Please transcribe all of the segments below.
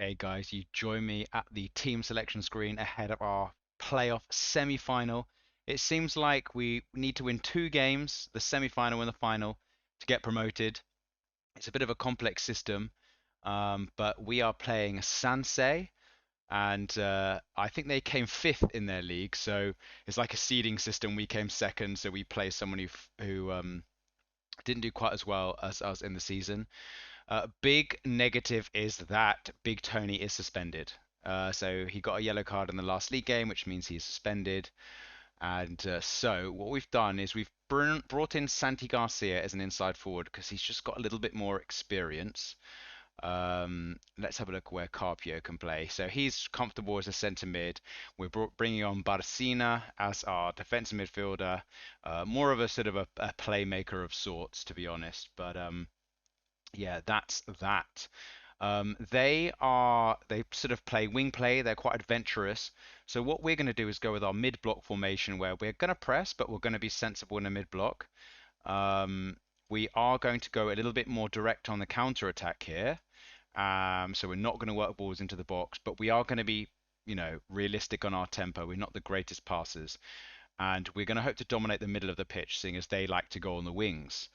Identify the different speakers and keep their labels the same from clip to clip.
Speaker 1: Okay, guys, you join me at the team selection screen ahead of our playoff semi-final. It seems like we need to win two games, the semi-final and the final, to get promoted. It's a bit of a complex system, but we are playing Sansei, and I think they came fifth in their league, so it's like a seeding system. We came second, so we play someone who didn't do quite as well as us in the season. Big negative is that Big Tony is suspended. So he got a yellow card in the last league game, which means he's suspended. And so what we've done is we've brought in Santi Garcia as an inside forward because he's just got a little bit more experience. Let's have a look where Carpio can play. So he's comfortable as a centre mid. We're bringing on Barcina as our defensive midfielder, more of a sort of a playmaker of sorts, to be honest. But yeah, that's that. They sort of play wing play. They're quite adventurous. So what we're going to do is go with our mid block formation where we're going to press, but we're going to be sensible in a mid block. Um, we are going to go a little bit more direct on the counter attack here. So we're not going to work balls into the box, but we are going to be, realistic on our tempo. We're not the greatest passers, and we're going to hope to dominate the middle of the pitch, seeing as they like to go on the wings.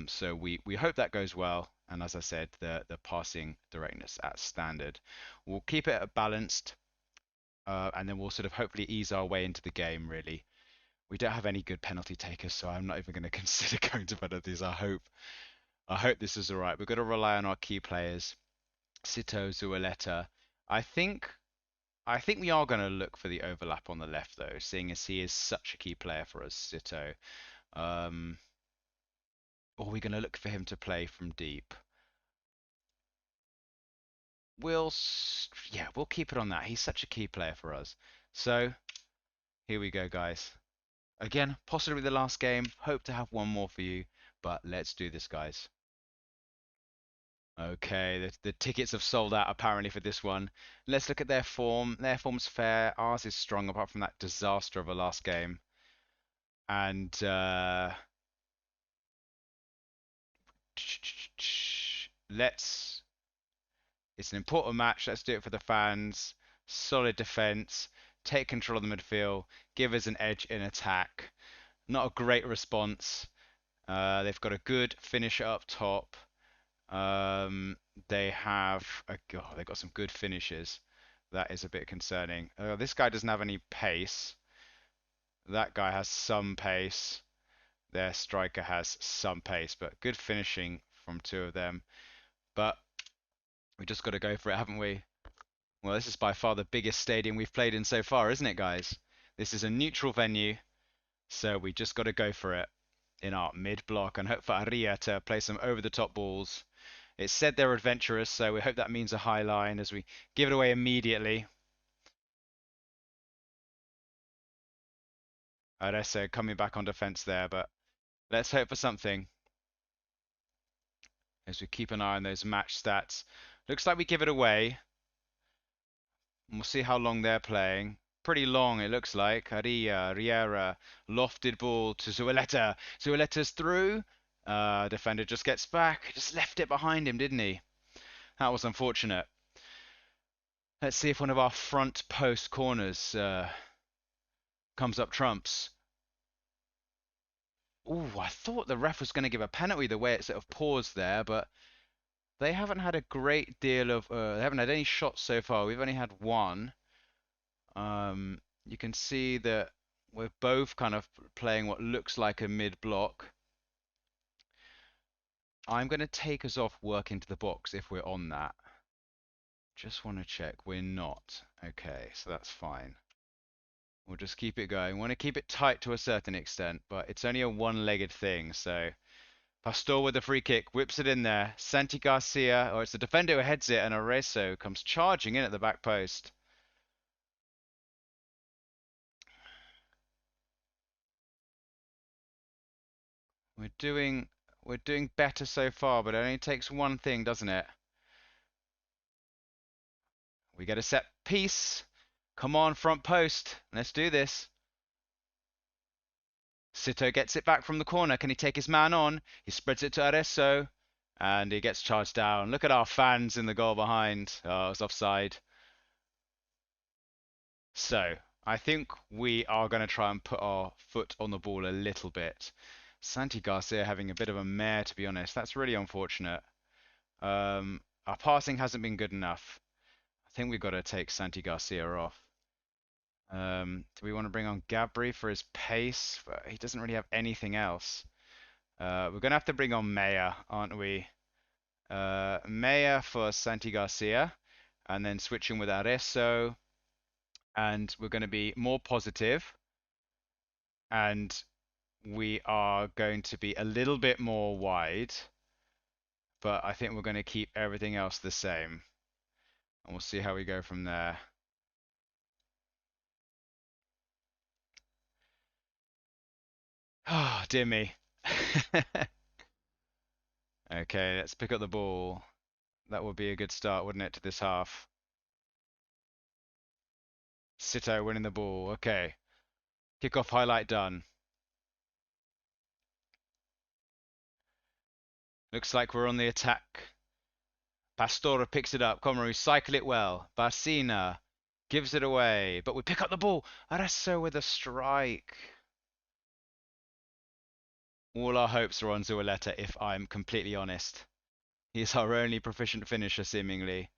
Speaker 1: So we hope that goes well. And as I said, the passing directness at standard. We'll keep it balanced, and then we'll sort of hopefully ease our way into the game. Really, we don't have any good penalty takers, so I'm not even going to consider going to penalties. I hope this is all right. We've got to rely on our key players, Sito, Zualeta. I think I think we are going to look for the overlap on the left, though, seeing as he is such a key player for us, Sito. Um, or are we going to look for him to play from deep? Yeah, we'll keep it on that. He's such a key player for us. So here we go, guys. Again, possibly the last game. Hope to have one more for you, but let's do this, guys. Okay, the tickets have sold out apparently for this one. Let's look at their form. Their form's fair. Ours is strong, apart from that disaster of a last game. And let's. It's an important match. Let's do it for the fans. Solid defense. Take control of the midfield. Give us an edge in attack. Not a great response. They've got a good finisher up top. They have they've got some good finishes. That is a bit concerning. This guy doesn't have any pace. That guy has some pace. Their striker has some pace, but good finishing from two of them. But we just got to go for it, haven't we? Well, this is by far the biggest stadium we've played in so far, isn't it, guys? This is a neutral venue, so we just got to go for it in our mid block and hope for Aria to play some over the top balls. It said they're adventurous, so we hope that means a high line as we give it away immediately. Arese coming back on defense there, but let's hope for something as we keep an eye on those match stats. Looks like we give it away. And we'll see how long they're playing. Pretty long, it looks like. Aria, Riera, lofted ball to Zueleta. Zueleta's through. Defender just gets back. Just left it behind him, didn't he? That was unfortunate. Let's see if one of our front post corners comes up trumps. Ooh, I thought the ref was going to give a penalty the way it sort of paused there, but they haven't had a great deal of. They haven't had any shots so far. We've only had one. You can see that we're both kind of playing what looks like a mid block. I'm going to take us off work into the box if we're on that. Just want to check. We're not. Okay, so that's fine. We'll just keep it going. We want to keep it tight to a certain extent, but it's only a one-legged thing, so Pastor with the free kick, whips it in there. Santi Garcia, or it's the defender who heads it, and Arezzo comes charging in at the back post. We're doing we're doing better so far, but it only takes one thing, doesn't it? We get a set piece. Come on, front post. Let's do this. Sito gets it back from the corner. Can he take his man on? He spreads it to Arezzo. And he gets charged down. Look at our fans in the goal behind. Oh, it's offside. So, I think we are going to try and put our foot on the ball a little bit. Santi Garcia having a bit of a mare, to be honest. That's really unfortunate. Our passing hasn't been good enough. I think we've got to take Santi Garcia off. Do we want to bring on Gabri for his pace? But he doesn't really have anything else. We're going to have to bring on Maya, aren't we? Maya for Santi Garcia, and then switching with Areso, and we're going to be more positive, and we are going to be a little bit more wide, but I think we're going to keep everything else the same, and we'll see how we go from there. Oh, dear me. Okay, let's pick up the ball. That would be a good start, wouldn't it, to this half? Sito winning the ball. Okay. Kickoff highlight done. Looks like we're on the attack. Pastora picks it up. Komaru cycle it well. Barcina gives it away. But we pick up the ball. Areso with a strike. All our hopes are on Zualeta, if I'm completely honest. He's our only proficient finisher, seemingly.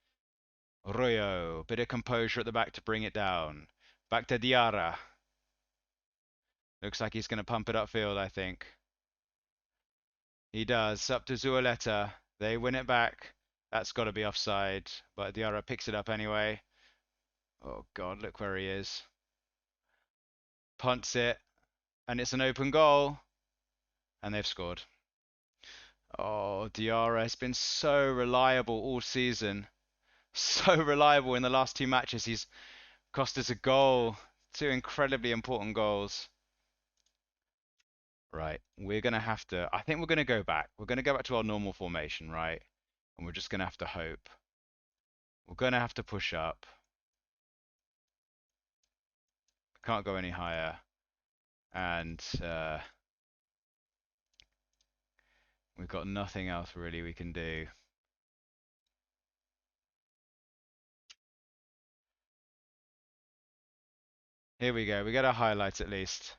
Speaker 1: Royo, bit of composure at the back to bring it down. Back to Diarra. Looks like he's going to pump it upfield, I think. He does. Up to Zualeta. They win it back. That's got to be offside. But Diarra picks it up anyway. Oh, God, look where he is. Punts it. And it's an open goal. And they've scored. Oh, Diarra has been so reliable all season. So reliable in the last two matches. He's cost us a goal. Two incredibly important goals. Right, we're going to have to, I think we're going to go back. We're going to go back to our normal formation, right? And we're just going to have to hope. We're going to have to push up. Can't go any higher. And we've got nothing else really we can do. Here we go. We get a highlight at least.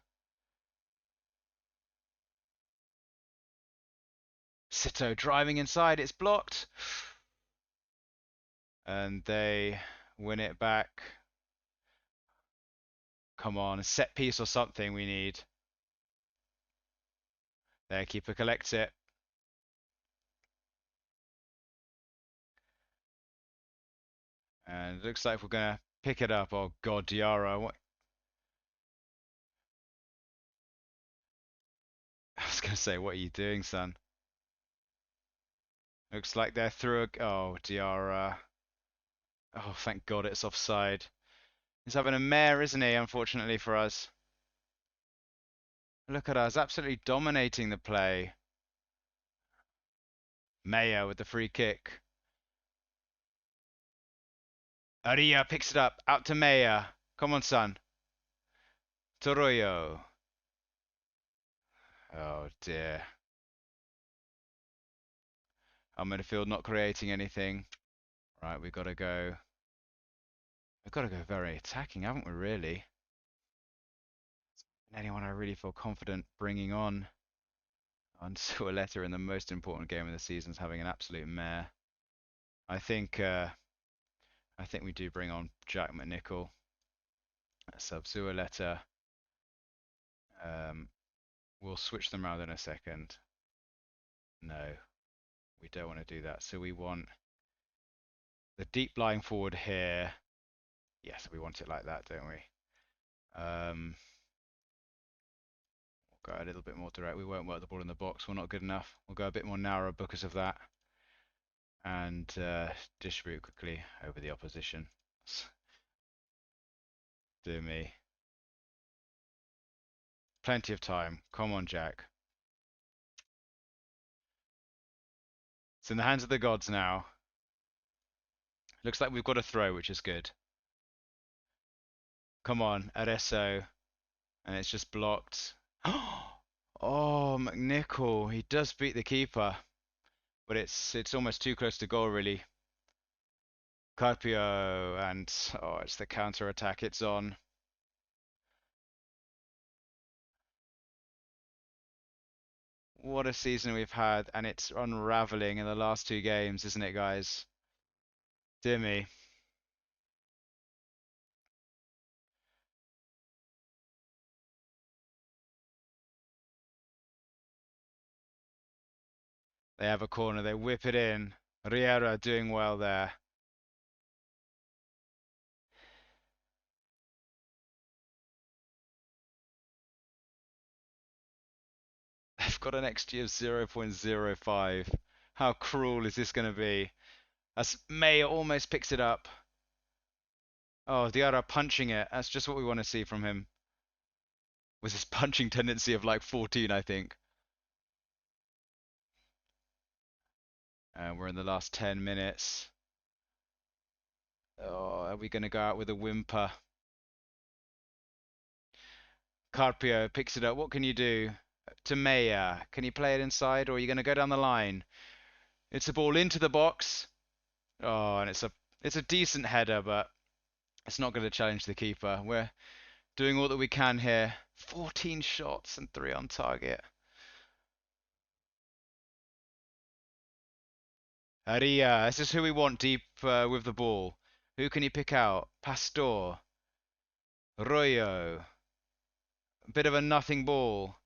Speaker 1: Sito driving inside. It's blocked. And they win it back. Come on, a set piece or something we need. There, keeper collects it. And it looks like we're going to pick it up. Oh, God, Diarra. What? I was going to say, what are you doing, son? Looks like they're through a... Oh, Diarra. Oh, thank God it's offside. He's having a mare, isn't he, unfortunately for us. Look at us, absolutely dominating the play. Maya with the free kick. Aria picks it up, out to Maya. Come on, son. Toroyo. Oh, dear. Our midfield not creating anything. Right, we've got to go... We've got to go very attacking, haven't we, really? Anyone I really feel confident bringing on Suoleta in the most important game of the season is having an absolute mare. I think we do bring on Jack McNichol, sub Suoleta. We'll switch them around in a second. No, we don't want to do that. So we want the deep lying forward here. Yes, we want it like that, don't we? We'll go a little bit more direct. We won't work the ball in the box. We're not good enough. We'll go a bit more narrow because of that. And distribute quickly over the opposition. Do me. Plenty of time. Come on, Jack. It's in the hands of the gods now. Looks like we've got a throw, which is good. Come on, Areso. And it's just blocked. Oh, McNichol. He does beat the keeper. but it's almost too close to goal, really. Carpio, and oh, it's the counter attack. It's on. What a season we've had, and it's unraveling in the last two games, isn't it, guys? Dear me. They have a corner, they whip it in. Riera doing well there. They've got an XG of 0.05. How cruel is this going to be? As Mayer almost picks it up. Oh, Diarra punching it. That's just what we want to see from him. Was his punching tendency of like 14, I think. We're in the last 10 minutes. Oh, are we going to go out with a whimper? Carpio picks it up. What can you do? To Maya. Can you play it inside, or are you going to go down the line? It's a ball into the box. Oh, and it's a decent header, but it's not going to challenge the keeper. We're doing all that we can here. 14 shots and 3 on target. Aria, this is who we want deep with the ball. Who can you pick out? Pastor, Royo. A bit of a nothing ball.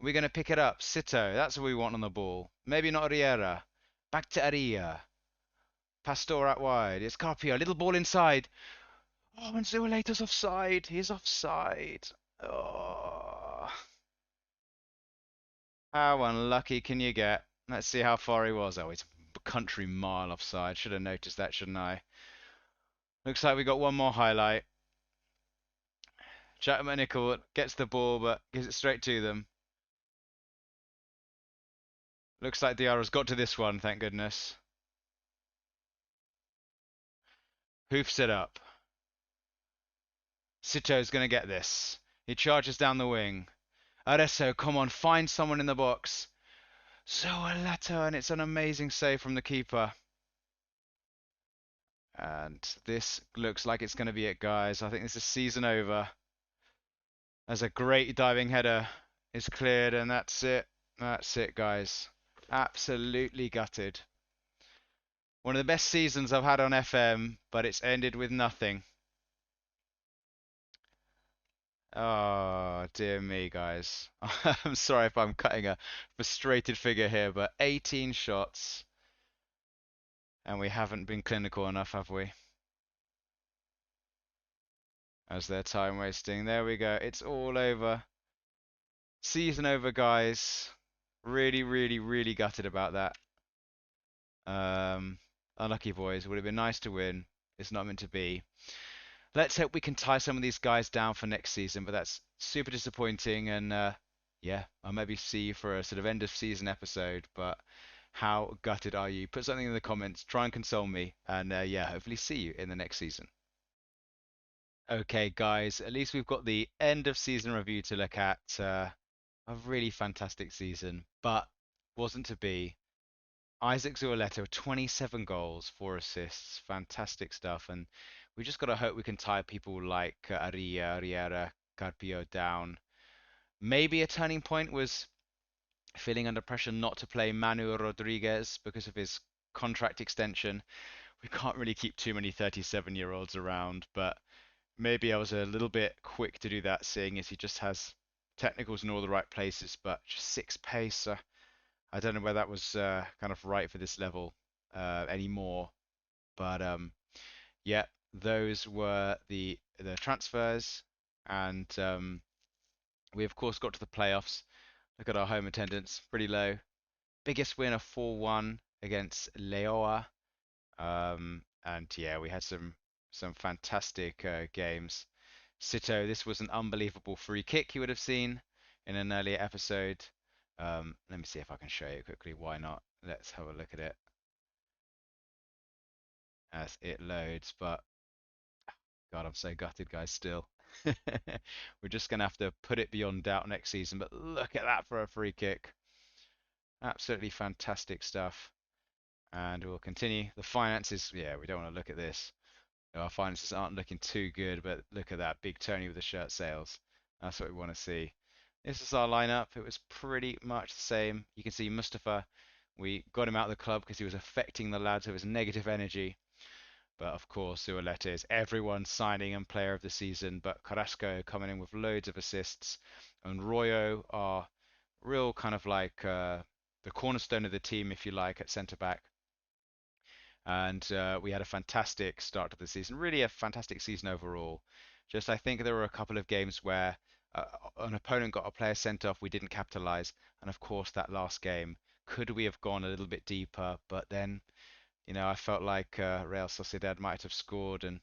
Speaker 1: We're going to pick it up. Sito, that's who we want on the ball. Maybe not Riera. Back to Aria. Pastor out wide. It's Carpio. Little ball inside. Oh, and Zueleta's offside. He's offside. Oh. How unlucky can you get? Let's see how far he was. Oh, he's a country mile offside. Should have noticed that, shouldn't I? Looks like we got one more highlight. Jack McNichol gets the ball, but gives it straight to them. Looks like Diarra's got to this one, thank goodness. Hoofs it up. Sito's going to get this. He charges down the wing. Areso, come on, find someone in the box. Zoelato, and it's an amazing save from the keeper. And this looks like it's going to be it, guys. I think this is season over. As a great diving header is cleared, and that's it. That's it, guys. Absolutely gutted. One of the best seasons I've had on FM, but it's ended with nothing. Oh, dear me, guys. I'm sorry if I'm cutting a frustrated figure here, but 18 shots, and we haven't been clinical enough, have we? As they're time wasting. There we go. It's all over. Season over, guys. Really, really, really gutted about that. Um, Unlucky boys. Would have been nice to win. It's not meant to be. Let's hope we can tie some of these guys down for next season, but that's super disappointing. And yeah, I'll maybe see you for a sort of end of season episode. But how gutted are you? Put something in the comments. Try and console me. And yeah, hopefully see you in the next season. Okay, guys, at least we've got the end of season review to look at. A really fantastic season, but wasn't to be. Isaac Zuoleto, 27 goals, 4 assists, fantastic stuff, and we just got to hope we can tie people like Aria, Riera, Carpio down. Maybe a turning point was feeling under pressure not to play Manu Rodriguez because of his contract extension. We can't really keep too many 37-year-olds around, but maybe I was a little bit quick to do that, seeing as he just has technicals in all the right places, but just 6 pace. I don't know whether that was kind of right for this level anymore. But yeah, those were the transfers, and we of course got to the playoffs. Look at our home attendance, pretty low. Biggest win of 4-1 against Leoa. And yeah, we had some fantastic games. Sito, this was an unbelievable free kick you would have seen in an earlier episode. Let me see if I can show you quickly. Why not? Let's have a look at it as it loads. But God, I'm so gutted, guys. Still, we're just gonna have to put it beyond doubt next season. But look at that for a free kick. Absolutely fantastic stuff. And we'll continue. The finances, yeah, we don't want to look at this. Our finances aren't looking too good, but look at that. Big Tony with the shirt sales. That's what we want to see. This is our lineup. It was pretty much the same. You can see Mustafa. We got him out of the club because he was affecting the lads with his negative energy. But of course, Zualeta is everyone signing and player of the season. But Carrasco coming in with loads of assists. And Royo are real kind of like the cornerstone of the team, if you like, at centre back. And we had a fantastic start to the season, really a fantastic season overall. Just I think there were a couple of games where uh, an opponent got a player sent off, we didn't capitalize, and of course that last game, could we have gone a little bit deeper? But then, I felt like Real Sociedad might have scored, and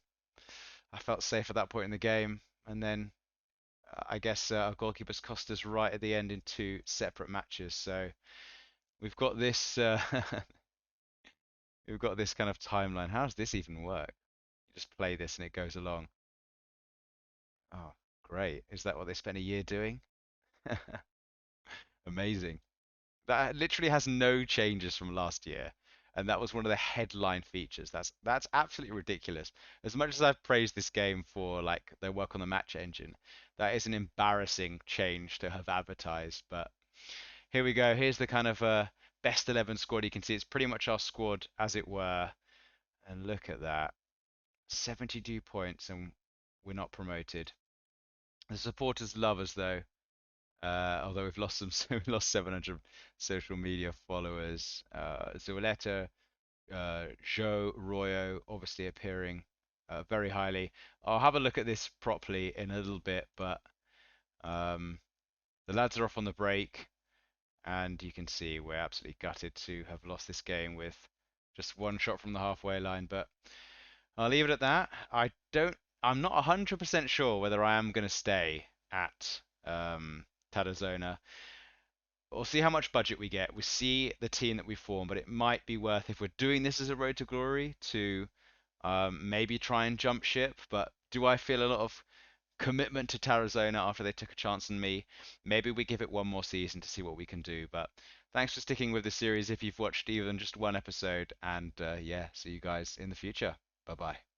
Speaker 1: I felt safe at that point in the game. And then I guess our goalkeepers cost us right at the end in two separate matches. So we've got this. We've got this kind of timeline. How does this even work? You just play this and it goes along. Oh, great. Is that what they spent a year doing? Amazing. That literally has no changes from last year. And that was one of the headline features. That's absolutely ridiculous. As much as I've praised this game for like their work on the match engine, that is an embarrassing change to have advertised. But here we go. Here's the kind of best 11 squad. You can see it's pretty much our squad as it were. And look at that. 72 points and we're not promoted. The supporters love us though. Although we've lost some, so we lost 700 social media followers. Zualeta, Joe, Royo, obviously appearing very highly. I'll have a look at this properly in a little bit, but um, the lads are off on the break, and you can see we're absolutely gutted to have lost this game with just one shot from the halfway line. But I'll leave it at that. I'm not 100% sure whether I am going to stay at Tarazona. We'll see how much budget we get. We see the team that we form, but it might be worth, if we're doing this as a road to glory, to maybe try and jump ship. But do I feel a lot of commitment to Tarazona after they took a chance on me? Maybe we give it one more season to see what we can do. But thanks for sticking with the series if you've watched even just one episode. And yeah, see you guys in the future. Bye bye.